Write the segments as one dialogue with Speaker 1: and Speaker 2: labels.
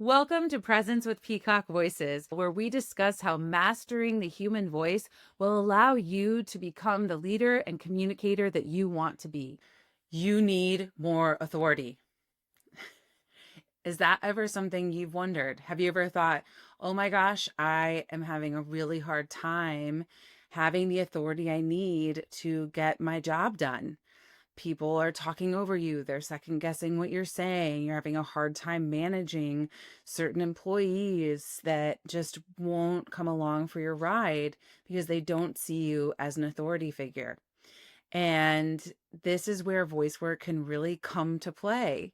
Speaker 1: Welcome to Presence with Peacock Voices, where we discuss how mastering the human voice will allow you to become the leader and communicator that you want to be. You need more authority. Is that ever something you've wondered? Have you ever thought, oh my gosh, I am having a really hard time having the authority I need to get my job done? People are talking over you. They're second guessing what you're saying. You're having a hard time managing certain employees that just won't come along for your ride because they don't see you as an authority figure. And this is where voice work can really come to play.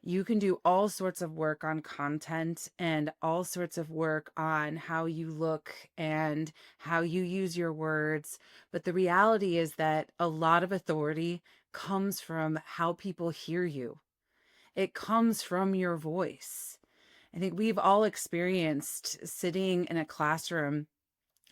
Speaker 1: You can do all sorts of work on content and all sorts of work on how you look and how you use your words. But the reality is that a lot of authority comes from how people hear you. It comes from your voice. I think we've all experienced sitting in a classroom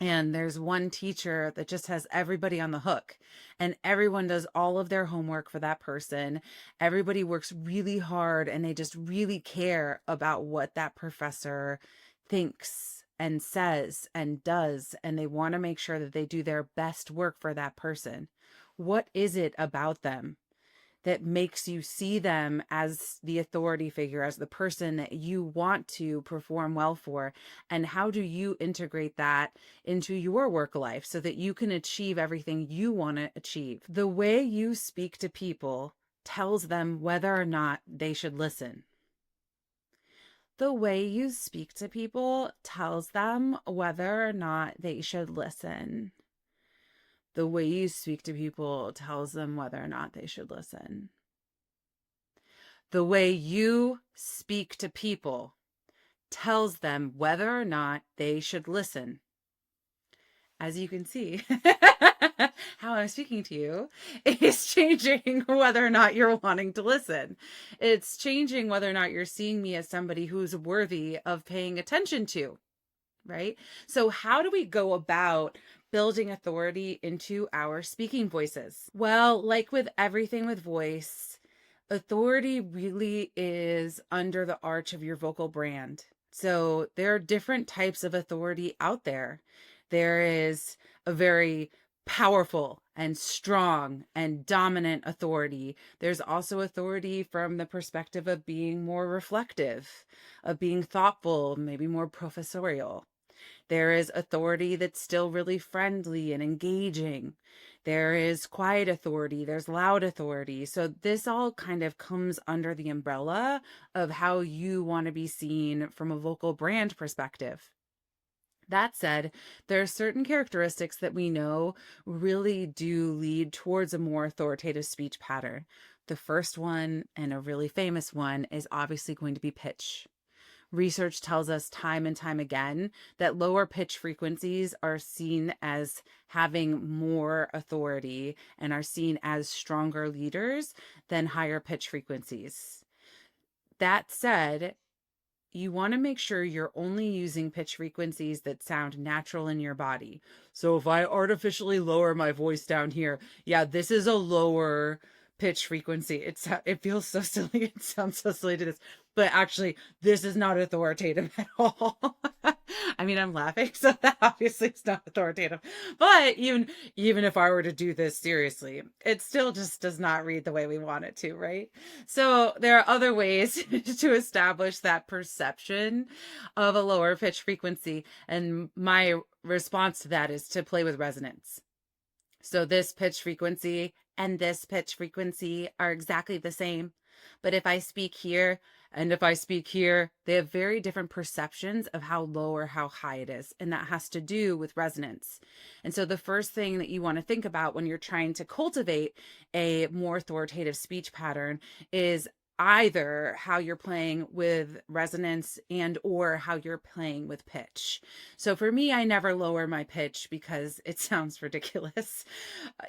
Speaker 1: and there's one teacher that just has everybody on the hook, and everyone does all of their homework for that person. Everybody works really hard and they just really care about what that professor thinks and says and does. And they want to make sure that they do their best work for that person. What is it about them that makes you see them as the authority figure, as the person that you want to perform well for? And how do you integrate that into your work life so that you can achieve everything you want to achieve? The way you speak to people tells them whether or not they should listen. The way you speak to people tells them whether or not they should listen. The way you speak to people tells them whether or not they should listen. The way you speak to people tells them whether or not they should listen. As you can see, how I'm speaking to you is changing whether or not you're wanting to listen. It's changing whether or not you're seeing me as somebody who's worthy of paying attention to, right? So how do we go about building authority into our speaking voices? Well, like with everything with voice, authority really is under the arch of your vocal brand. So there are different types of authority out there. There is a very powerful and strong and dominant authority. There's also authority from the perspective of being more reflective, of being thoughtful, maybe more professorial. There is authority that's still really friendly and engaging. There is quiet authority. There's loud authority. So this all kind of comes under the umbrella of how you want to be seen from a vocal brand perspective. That said, there are certain characteristics that we know really do lead towards a more authoritative speech pattern. The first one, and a really famous one, is obviously going to be pitch. Research tells us time and time again that lower pitch frequencies are seen as having more authority and are seen as stronger leaders than higher pitch frequencies. That said, you want to make sure you're only using pitch frequencies that sound natural in your body. So if I artificially lower my voice down here, yeah, this is a lower pitch frequency. It feels so silly. It sounds so silly to this, but actually this is not authoritative at all. I mean, I'm laughing, so that obviously is not authoritative. But even if I were to do this seriously, it still just does not read the way we want it to, right? So there are other ways to establish that perception of a lower pitch frequency. And my response to that is to play with resonance. So this pitch frequency and this pitch frequency are exactly the same. But if I speak here and if I speak here, they have very different perceptions of how low or how high it is. And that has to do with resonance. And so the first thing that you want to think about when you're trying to cultivate a more authoritative speech pattern is either how you're playing with resonance and or how you're playing with pitch. So for me, I never lower my pitch because it sounds ridiculous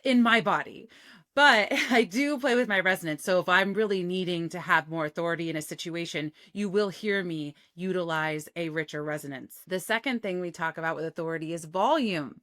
Speaker 1: in my body. But I do play with my resonance. So if I'm really needing to have more authority in a situation, you will hear me utilize a richer resonance. The second thing we talk about with authority is volume.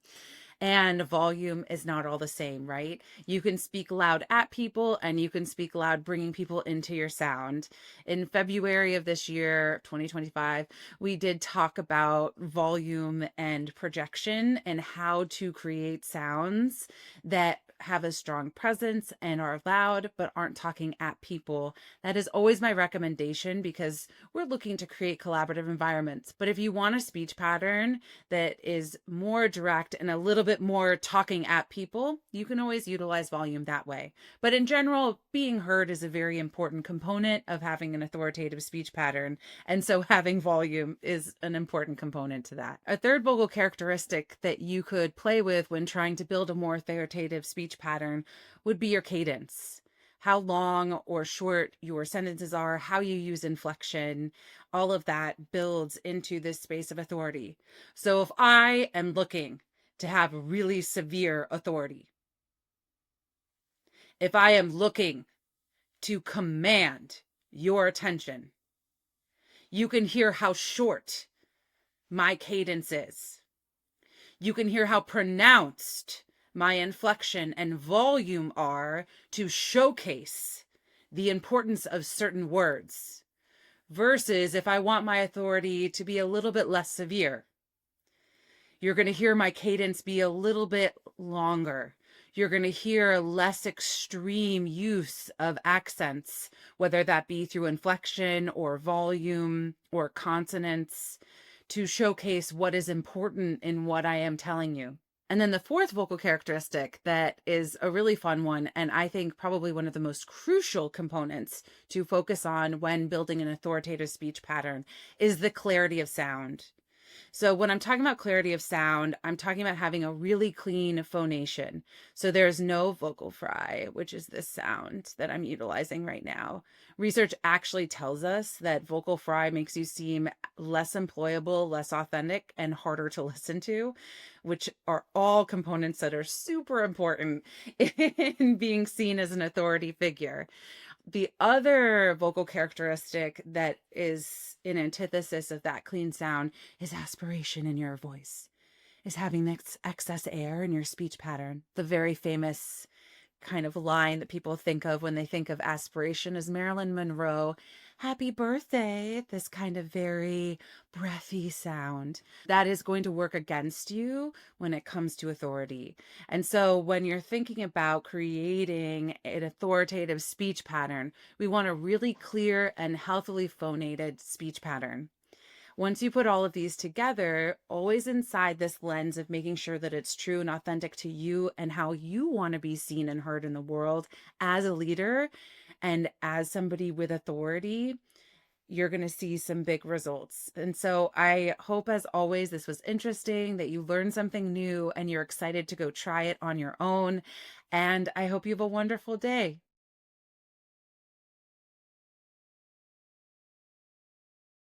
Speaker 1: And volume is not all the same, right? You can speak loud at people and you can speak loud bringing people into your sound. In February of this year, 2025, we did talk about volume and projection and how to create sounds that have a strong presence and are loud but aren't talking at people. That is always my recommendation because we're looking to create collaborative environments. But if you want a speech pattern that is more direct and a little bit more talking at people, you can always utilize volume that way. But in general, being heard is a very important component of having an authoritative speech pattern. And so having volume is an important component to that. A third vocal characteristic that you could play with when trying to build a more authoritative speech pattern would be your cadence. How long or short your sentences are, how you use inflection, all of that builds into this space of authority. So if I am looking to have really severe authority, if I am looking to command your attention, you can hear how short my cadence is. You can hear how pronounced my inflection and volume are to showcase the importance of certain words. Versus if I want my authority to be a little bit less severe, you're going to hear my cadence be a little bit longer. You're going to hear less extreme use of accents, whether that be through inflection or volume or consonants, to showcase what is important in what I am telling you. And then the fourth vocal characteristic that is a really fun one, and I think probably one of the most crucial components to focus on when building an authoritative speech pattern, is the clarity of sound. So when I'm talking about clarity of sound, I'm talking about having a really clean phonation. So there's no vocal fry, which is this sound that I'm utilizing right now. Research actually tells us that vocal fry makes you seem less employable, less authentic, and harder to listen to, which are all components that are super important in being seen as an authority figure. The other vocal characteristic that is in antithesis of that clean sound is aspiration in your voice, is having this excess air in your speech pattern. The very famous kind of line that people think of when they think of aspiration is Marilyn Monroe, "Happy birthday," this kind of very breathy sound. That is going to work against you when it comes to authority. And so when you're thinking about creating an authoritative speech pattern, we want a really clear and healthily phonated speech pattern. Once you put all of these together, always inside this lens of making sure that it's true and authentic to you and how you want to be seen and heard in the world as a leader and as somebody with authority, you're going to see some big results. And so I hope, as always, this was interesting, that you learned something new and you're excited to go try it on your own. And I hope you have a wonderful day.